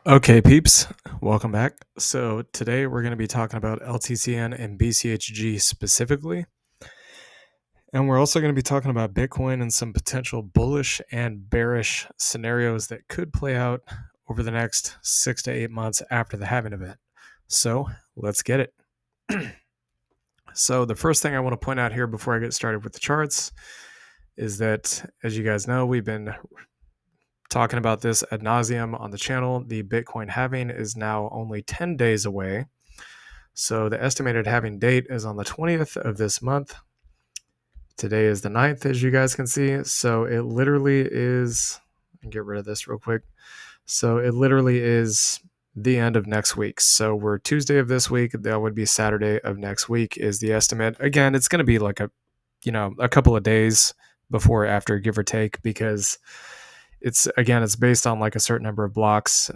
Okay, peeps, welcome back. So today we're going to be talking about LTCN and BCHG specifically. And we're also going to be talking about Bitcoin and some potential bullish and bearish scenarios that could play out over the next 6 to 8 months after the halving event. So let's get it. So the first thing I want to point out here before I get started with the charts is that, as you guys know, we've been talking about this ad nauseum on the channel. The Bitcoin halving is now only 10 days away. So the estimated halving date is on the 20th of this month. Today is the 9th, as you guys can see. So it literally is, get rid of this real quick. So it literally is the end of next week. So we're Tuesday of this week. That would be Saturday of next week is the estimate. Again, it's going to be like a couple of days before or after, give or take, because it's based on like a certain number of blocks.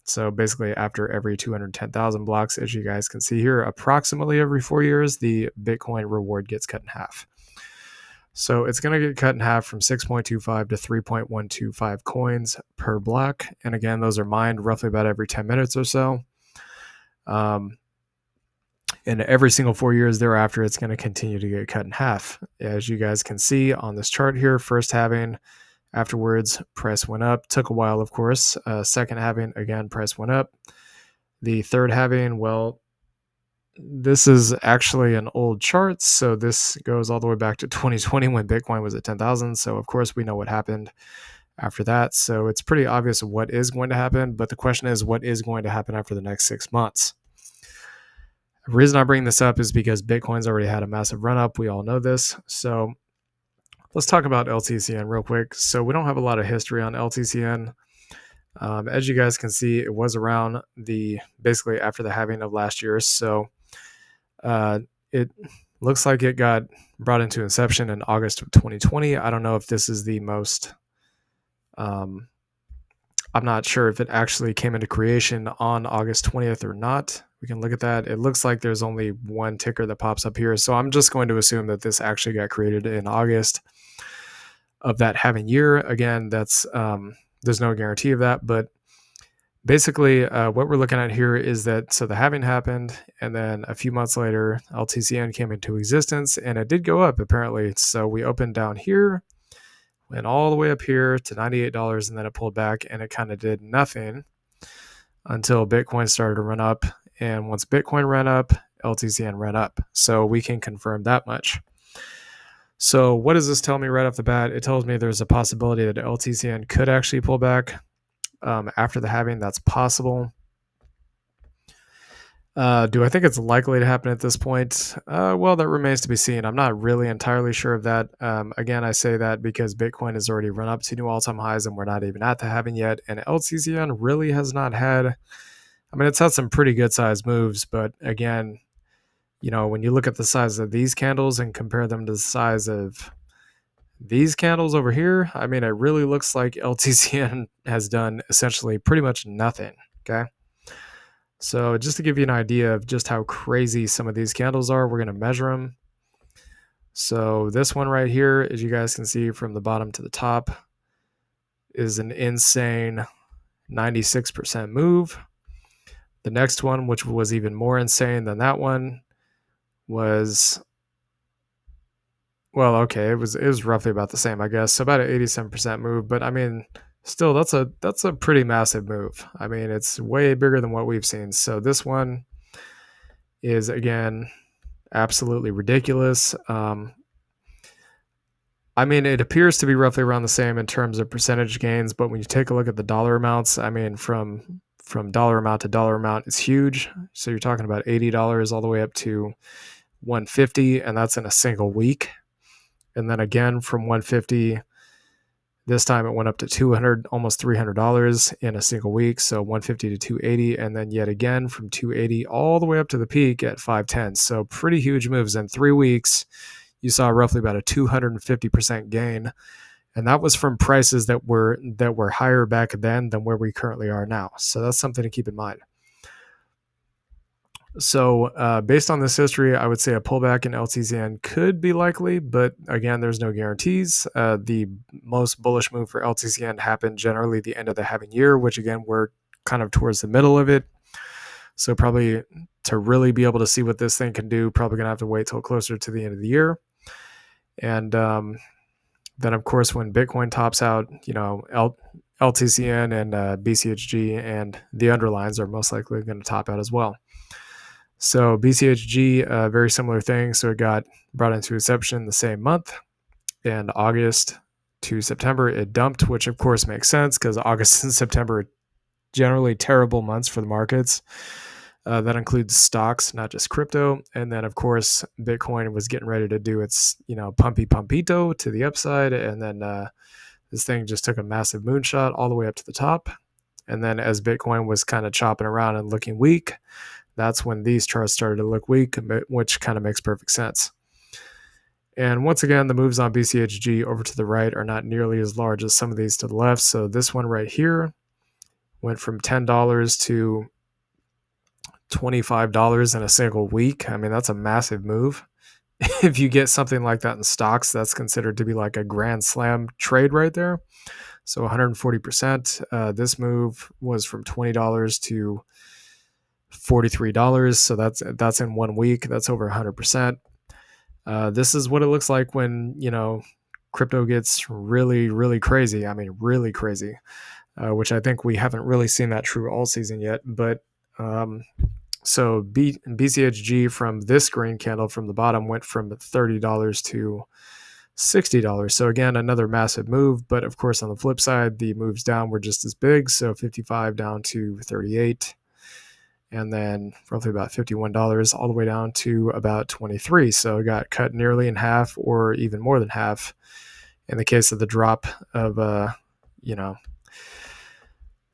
So basically after every 210,000 blocks, as you guys can see here, approximately every 4 years, the Bitcoin reward gets cut in half. So it's going to get cut in half from 6.25 to 3.125 coins per block. And again, those are mined roughly about every 10 minutes or so. And every single 4 years thereafter, it's going to continue to get cut in half. As you guys can see on this chart here, first halving, afterwards, price went up. Took a while, of course. Second halving, again, price went up. The third halving, well, this is actually an old chart. So this goes all the way back to 2020 when Bitcoin was at 10,000. So, of course, we know what happened after that. So it's pretty obvious what is going to happen. But the question is, what is going to happen after the next 6 months? The reason I bring this up is because Bitcoin's already had a massive run up. We all know this. So let's talk about LTCN real quick. So we don't have a lot of history on LTCN. As you guys can see, it was around basically after the halving of last year. So it looks like it got brought into inception in August of 2020. I don't know if this is the most, I'm not sure if it actually came into creation on August 20th or not. We can look at that. It looks like there's only one ticker that pops up here. So I'm just going to assume that this actually got created in August of that halving year. Again, that's there's no guarantee of that, but basically what we're looking at here is that so the halving happened, and then a few months later LTCN came into existence, and it did go up apparently. So we opened down here, went all the way up here to $98, and then it pulled back, and it kind of did nothing until Bitcoin started to run up. And once Bitcoin ran up, LTCN ran up. So we can confirm that much. So what does this tell me right off the bat? It tells me there's a possibility that LTCN could actually pull back after the halving. That's possible. Do I think it's likely to happen at this point? Well, that remains to be seen. I'm not really entirely sure of that. Again, I say that because Bitcoin has already run up to new all-time highs, and we're not even at the halving yet. And LTCN really has not had, I mean, it's had some pretty good sized moves, but again, when you look at the size of these candles and compare them to the size of these candles over here, I mean, it really looks like LTCN has done essentially pretty much nothing. Okay. So just to give you an idea of just how crazy some of these candles are, we're going to measure them. So this one right here, as you guys can see from the bottom to the top, is an insane 96% move. The next one, which was even more insane than that one, was, well, okay, it was roughly about the same, I guess. So about an 87% move, but I mean, still that's a pretty massive move. I mean, it's way bigger than what we've seen. So this one is, again, absolutely ridiculous. I mean, it appears to be roughly around the same in terms of percentage gains, but when you take a look at the dollar amounts, I mean, from dollar amount to dollar amount, it's huge. So you're talking about $80 all the way up to $150, and that's in a single week. And then again, from $150, this time it went up to $200, almost $300 in a single week. So $150 to $280, and then yet again from $280 all the way up to the peak at $510. So pretty huge moves in 3 weeks. You saw roughly about a 250% gain, and that was from prices that were higher back then than where we currently are now. So that's something to keep in mind. So based on this history, I would say a pullback in LTCN could be likely, but again, there's no guarantees. The most bullish move for LTCN happened generally the end of the halving year, which again, we're kind of towards the middle of it. So probably to really be able to see what this thing can do, probably gonna have to wait till closer to the end of the year. And then of course when Bitcoin tops out, LTCN and BCHG and the underlines are most likely going to top out as well. So BCHG, very similar thing. So it got brought into inception the same month, and August to September it dumped, which of course makes sense because August and September are generally terrible months for the markets. That includes stocks, not just crypto. And then, of course, Bitcoin was getting ready to do its, pumpito to the upside. And then this thing just took a massive moonshot all the way up to the top. And then as Bitcoin was kind of chopping around and looking weak, that's when these charts started to look weak, which kind of makes perfect sense. And once again, the moves on BCHG over to the right are not nearly as large as some of these to the left. So this one right here went from $10 to $25 in a single week. I mean, that's a massive move. If you get something like that in stocks, that's considered to be like a grand slam trade right there. So 140%. This move was from $20 to $43. So that's in 1 week. That's over 100%. This is what it looks like when, crypto gets really, really crazy. I mean, really crazy, which I think we haven't really seen that true all season yet. But so BCHG from this green candle from the bottom went from $30 to $60. So again, another massive move. But of course, on the flip side, the moves down were just as big. So 55 down to 38. And then roughly about $51 all the way down to about 23. So it got cut nearly in half or even more than half in the case of the drop of,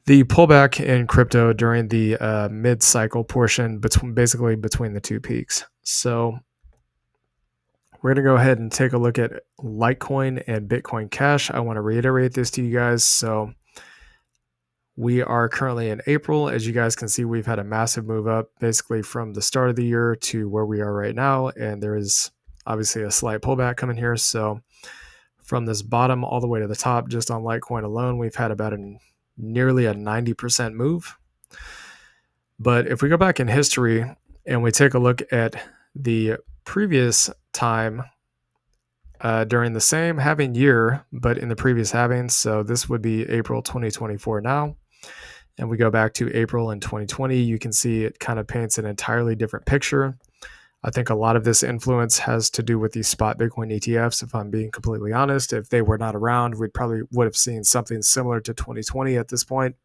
the pullback in crypto during the mid-cycle portion between the two peaks. So we're going to go ahead and take a look at Litecoin and Bitcoin Cash. I want to reiterate this to you guys. So we are currently in April. As you guys can see, we've had a massive move up basically from the start of the year to where we are right now. And there is obviously a slight pullback coming here. So from this bottom all the way to the top, just on Litecoin alone, we've had about nearly a 90% move. But if we go back in history and we take a look at the previous time during the same halving year, but in the previous halving, so this would be April 2024 now, and we go back to April in 2020, you can see it kind of paints an entirely different picture. I think a lot of this influence has to do with these spot Bitcoin ETFs. If I'm being completely honest, if they were not around, we probably would have seen something similar to 2020 at this point.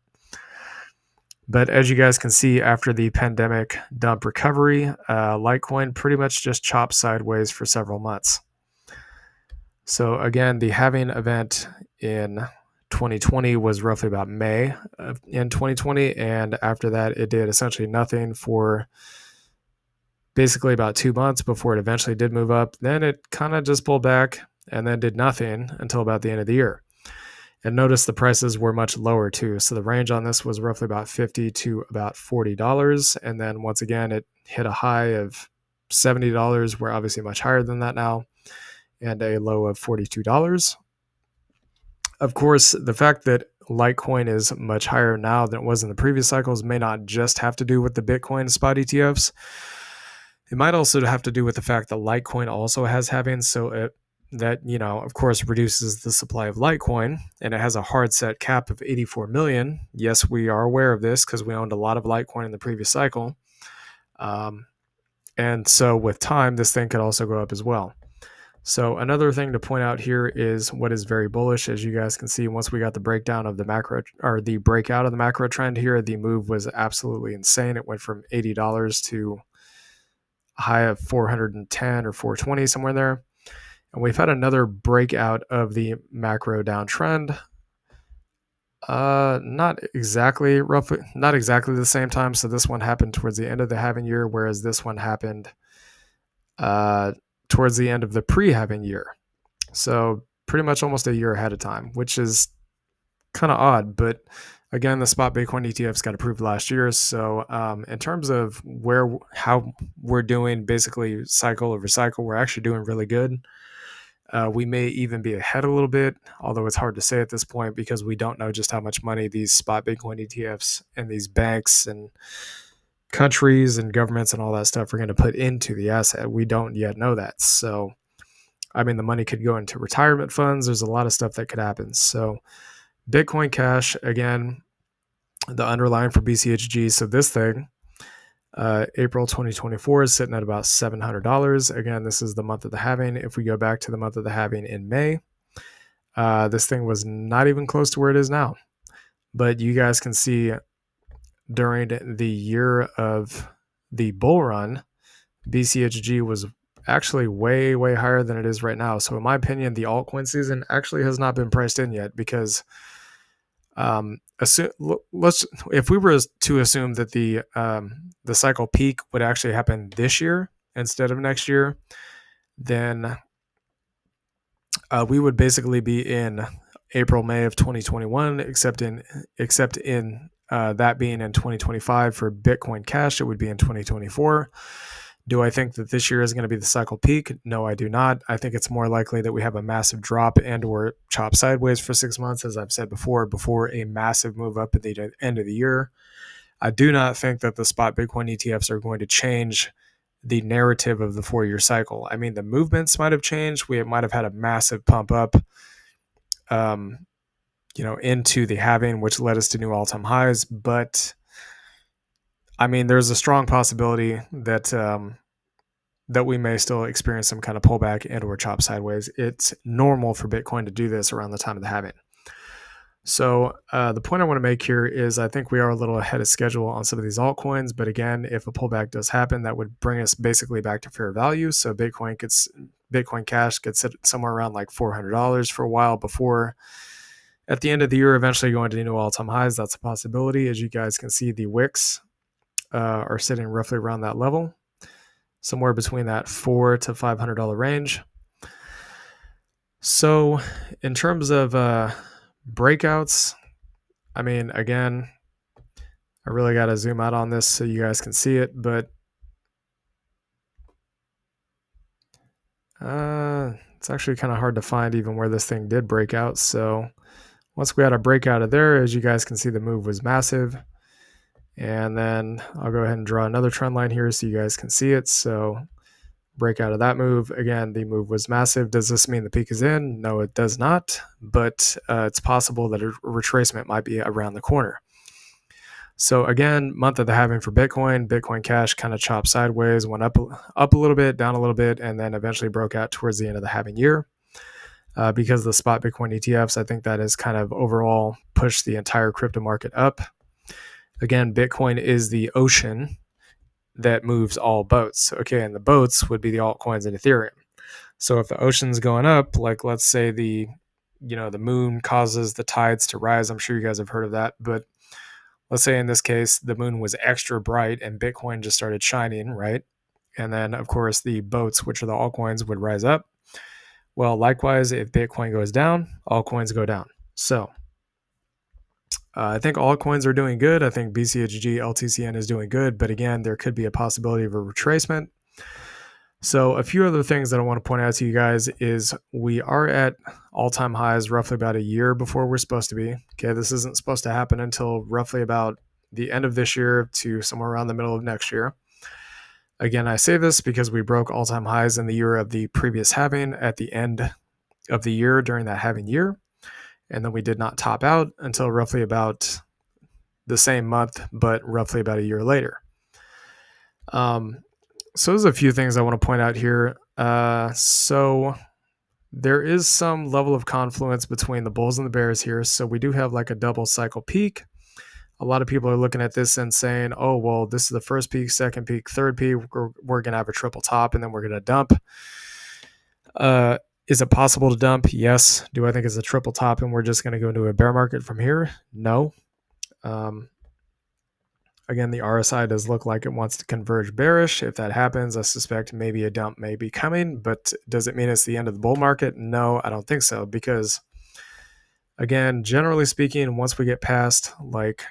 But as you guys can see, after the pandemic dump recovery, Litecoin pretty much just chopped sideways for several months. So again, the halving event in 2020 was roughly about May in 2020. And after that, it did essentially nothing for basically about 2 months before it eventually did move up. Then it kind of just pulled back and then did nothing until about the end of the year. And notice the prices were much lower too. So the range on this was roughly about $50 to about $40. And then once again, it hit a high of $70. We're obviously much higher than that now, and a low of $42. Of course, the fact that Litecoin is much higher now than it was in the previous cycles may not just have to do with the Bitcoin spot ETFs. It might also have to do with the fact that Litecoin also has halving, so that, of course, reduces the supply of Litecoin, and it has a hard set cap of 84 million. Yes, we are aware of this because we owned a lot of Litecoin in the previous cycle. And so with time, this thing could also go up as well. So another thing to point out here is what is very bullish. As you guys can see, once we got the breakdown of the macro, or the breakout of the macro trend here, the move was absolutely insane. It went from $80 to a high of 410 or 420, somewhere there. And we've had another breakout of the macro downtrend. Not exactly the same time. So this one happened towards the end of the halving year, whereas this one happened towards the end of the pre-halving year. So pretty much almost a year ahead of time, which is kind of odd. But again, the spot Bitcoin ETFs got approved last year. So in terms of how we're doing basically cycle over cycle, we're actually doing really good. We may even be ahead a little bit, although it's hard to say at this point because we don't know just how much money these spot Bitcoin ETFs and these banks and countries and governments and all that stuff are going to put into the asset. We don't yet know that. So, I mean, the money could go into retirement funds. There's a lot of stuff that could happen. So, Bitcoin Cash, again, the underlying for BCHG. So, this thing, April 2024 is sitting at about $700. Again, this is the month of the halving. If we go back to the month of the halving in May, this thing was not even close to where it is now. But you guys can see during the year of the bull run, BCHG was actually way, way higher than it is right now. So in my opinion, the altcoin season actually has not been priced in yet because if we were to assume that the cycle peak would actually happen this year instead of next year, then we would basically be in April, May of 2021, except in that being in 2025 for Bitcoin Cash, it would be in 2024. Do I think that this year is going to be the cycle peak? No, I do not. I think it's more likely that we have a massive drop and or chop sideways for 6 months, as I've said before a massive move up at the end of the year. I do not think that the spot Bitcoin ETFs are going to change the narrative of the 4-year cycle. I mean, the movements might have changed. We might have had a massive pump up, into the halving, which led us to new all-time highs. But I mean, there's a strong possibility that that we may still experience some kind of pullback and or chop sideways. It's normal for Bitcoin to do this around the time of the halving. So the point I want to make here is I think we are a little ahead of schedule on some of these altcoins. But again, if a pullback does happen, that would bring us basically back to fair value. So Bitcoin Cash gets somewhere around like $400 for a while before at the end of the year eventually going to new all-time highs. That's a possibility. As you guys can see, the wicks are sitting roughly around that level, somewhere between that $400 to $500 range. So in terms of breakouts, I mean, again, I really got to zoom out on this so you guys can see it, but it's actually kind of hard to find even where this thing did break out. So once we had a breakout of there, as you guys can see, the move was massive. And then I'll go ahead and draw another trend line here so you guys can see it. So breakout of that move. Again, the move was massive. Does this mean the peak is in? No, it does not. But it's possible that a retracement might be around the corner. So again, month of the halving for Bitcoin Cash kind of chopped sideways, went up a little bit, down a little bit, and then eventually broke out towards the end of the halving year. Because of the spot Bitcoin ETFs, I think that has kind of overall pushed the entire crypto market up. Again, Bitcoin is the ocean that moves all boats. Okay, and the boats would be the altcoins and Ethereum. So if the ocean's going up, like let's say the moon causes the tides to rise, I'm sure you guys have heard of that, but let's say in this case the moon was extra bright and Bitcoin just started shining, right? And then of course the boats, which are the altcoins, would rise up. Well, likewise, if Bitcoin goes down, altcoins go down. So I think altcoins are doing good. I think BCHG, LTCN is doing good. But again, there could be a possibility of a retracement. So a few other things that I want to point out to you guys is we are at all-time highs roughly about a year before we're supposed to be. Okay, this isn't supposed to happen until roughly about the end of this year to somewhere around the middle of next year. Again, I say this because we broke all-time highs in the year of the previous halving at the end of the year during that halving year. And then we did not top out until roughly about the same month, but roughly about a year later. So there's a few things I want to point out here. So there is some level of confluence between the bulls and the bears here. So we do have like a double cycle peak. A lot of people are looking at this and saying, oh, well, this is the first peak, second peak, third peak. We're going to have a triple top and then we're going to dump. Is it possible to dump? Yes. Do I think it's a triple top and we're just going to go into a bear market from here? No. Again, the RSI does look like it wants to converge bearish. If that happens, I suspect maybe a dump may be coming, but does it mean it's the end of the bull market? No, I don't think so, because again, generally speaking, once we get past like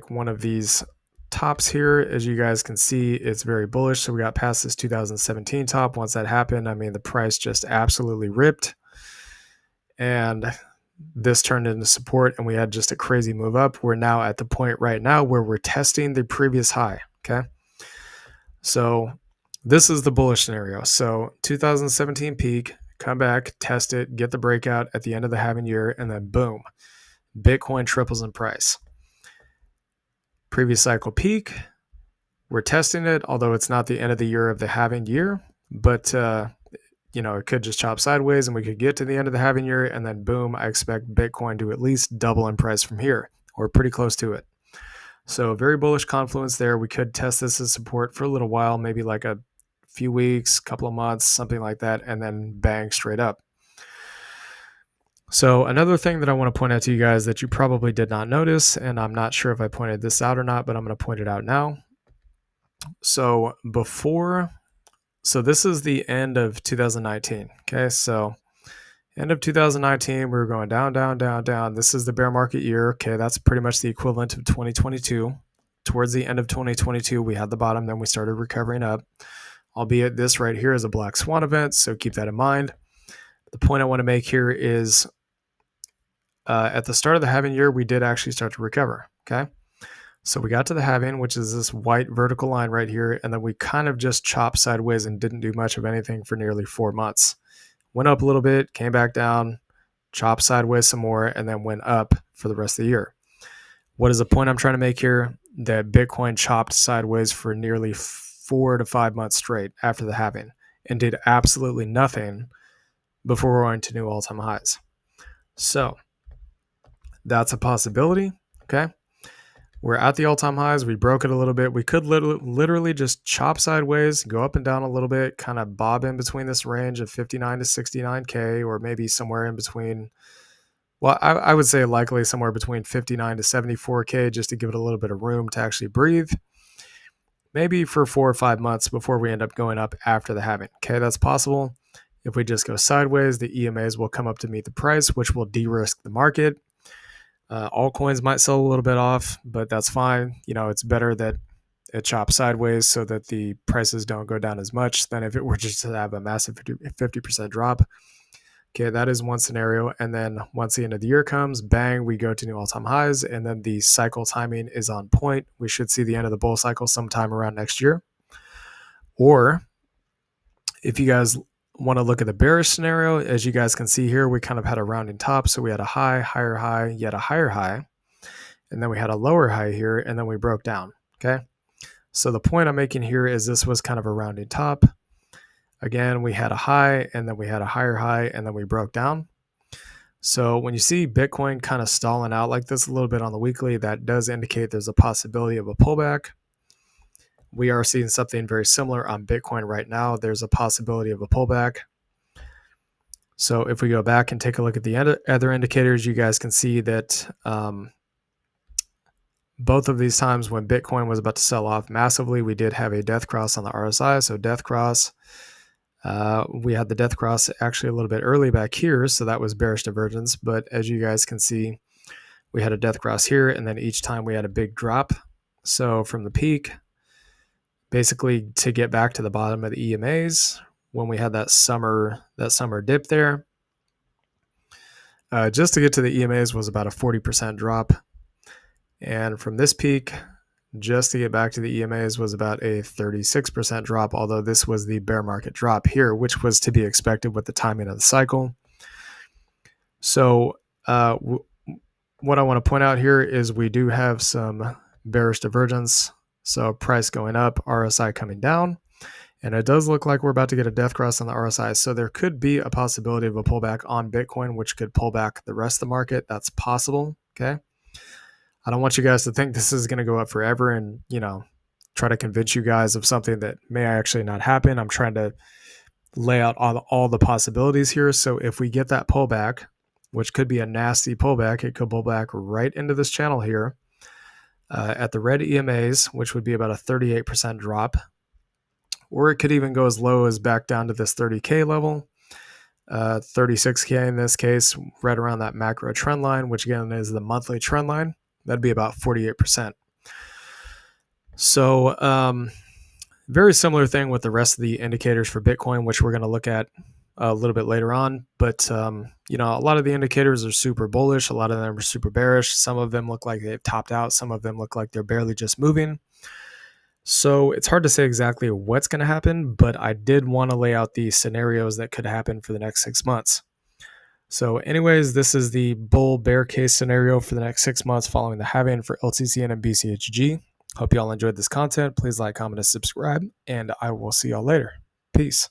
one of these tops here. As you guys can see, it's very bullish. So we got past this 2017 top. Once that happened, I mean, the price just absolutely ripped. And this turned into support, and we had just a crazy move up. We're now at the point right now where we're testing the previous high, okay? So this is the bullish scenario. So 2017 peak, come back, test it, get the breakout at the end of the halving year, and then boom, Bitcoin triples in price. Previous cycle peak, we're testing it, although it's not the end of the year of the halving year, but it could just chop sideways and we could get to the end of the halving year, and then boom, I expect Bitcoin to at least double in price from here, or pretty close to it. So very bullish confluence there. We could test this as support for a little while, maybe like a few weeks, couple of months, something like that, and then bang, straight up. So another thing that I want to point out to you guys that you probably did not notice, and I'm not sure if I pointed this out or not, but I'm going to point it out now. So this is the end of 2019. Okay, so end of 2019, we were going down, down, down, down. This is the bear market year. Okay, that's pretty much the equivalent of 2022. Towards the end of 2022, we had the bottom, then we started recovering up. Albeit this right here is a black swan event, so keep that in mind. The point I want to make here is at the start of the halving year, we did actually start to recover. Okay, so we got to the halving, which is this white vertical line right here, and then we kind of just chopped sideways and didn't do much of anything for nearly 4 months. Went up a little bit, came back down, chopped sideways some more, and then went up for the rest of the year. What is the point I'm trying to make here? That Bitcoin chopped sideways for nearly 4 to 5 months straight after the halving and did absolutely nothing before going to new all-time highs. So that's a possibility, okay? We're at the all-time highs. We broke it a little bit. We could literally just chop sideways, go up and down a little bit, kind of bob in between this range of 59 to 69K, or maybe somewhere in between. Well, I would say likely somewhere between 59 to 74K, just to give it a little bit of room to actually breathe. Maybe for 4 or 5 months before we end up going up after the halving. Okay, that's possible. If we just go sideways, the EMAs will come up to meet the price, which will de-risk the market. Altcoins might sell a little bit off, but that's fine. It's better that it chops sideways so that the prices don't go down as much than if it were just to have a massive 50% drop. Okay, that is one scenario. And then once the end of the year comes, bang, we go to new all-time highs, and then the cycle timing is on point. We should see the end of the bull cycle sometime around next year. Or if you guys want to look at the bearish scenario, as you guys can see here, we kind of had a rounding top. So we had a high, higher high, yet a higher high. And then we had a lower high here, and then we broke down. Okay. So the point I'm making here is this was kind of a rounding top. Again, we had a high, and then we had a higher high, and then we broke down. So when you see Bitcoin kind of stalling out like this a little bit on the weekly, that does indicate there's a possibility of a pullback. We are seeing something very similar on Bitcoin right now. There's a possibility of a pullback. So if we go back and take a look at the other indicators, you guys can see that both of these times when Bitcoin was about to sell off massively, we did have a death cross on the RSI. So death cross, we had the death cross actually a little bit early back here. So that was bearish divergence. But as you guys can see, we had a death cross here, and then each time we had a big drop. So from the peak, basically to get back to the bottom of the EMAs, when we had that summer dip there, just to get to the EMAs was about a 40% drop. And from this peak, just to get back to the EMAs was about a 36% drop, although this was the bear market drop here, which was to be expected with the timing of the cycle. So what I want to point out here is we do have some bearish divergence. So price going up, RSI coming down. And it does look like we're about to get a death cross on the RSI. So there could be a possibility of a pullback on Bitcoin, which could pull back the rest of the market. That's possible. Okay. I don't want you guys to think this is going to go up forever and, try to convince you guys of something that may actually not happen. I'm trying to lay out all the possibilities here. So if we get that pullback, which could be a nasty pullback, it could pull back right into this channel here at the red EMAs, which would be about a 38% drop. Or it could even go as low as back down to this 30K level, 36K in this case, right around that macro trend line, which again is the monthly trend line. That'd be about 48%. So, very similar thing with the rest of the indicators for Bitcoin, which we're going to look at a little bit later on. But, a lot of the indicators are super bullish. A lot of them are super bearish. Some of them look like they've topped out. Some of them look like they're barely just moving. So it's hard to say exactly what's going to happen, but I did want to lay out the scenarios that could happen for the next 6 months. So, anyways, this is the bull bear case scenario for the next 6 months following the halving for LTCN and BCHG. Hope you all enjoyed this content. Please like, comment, and subscribe, and I will see y'all later. Peace.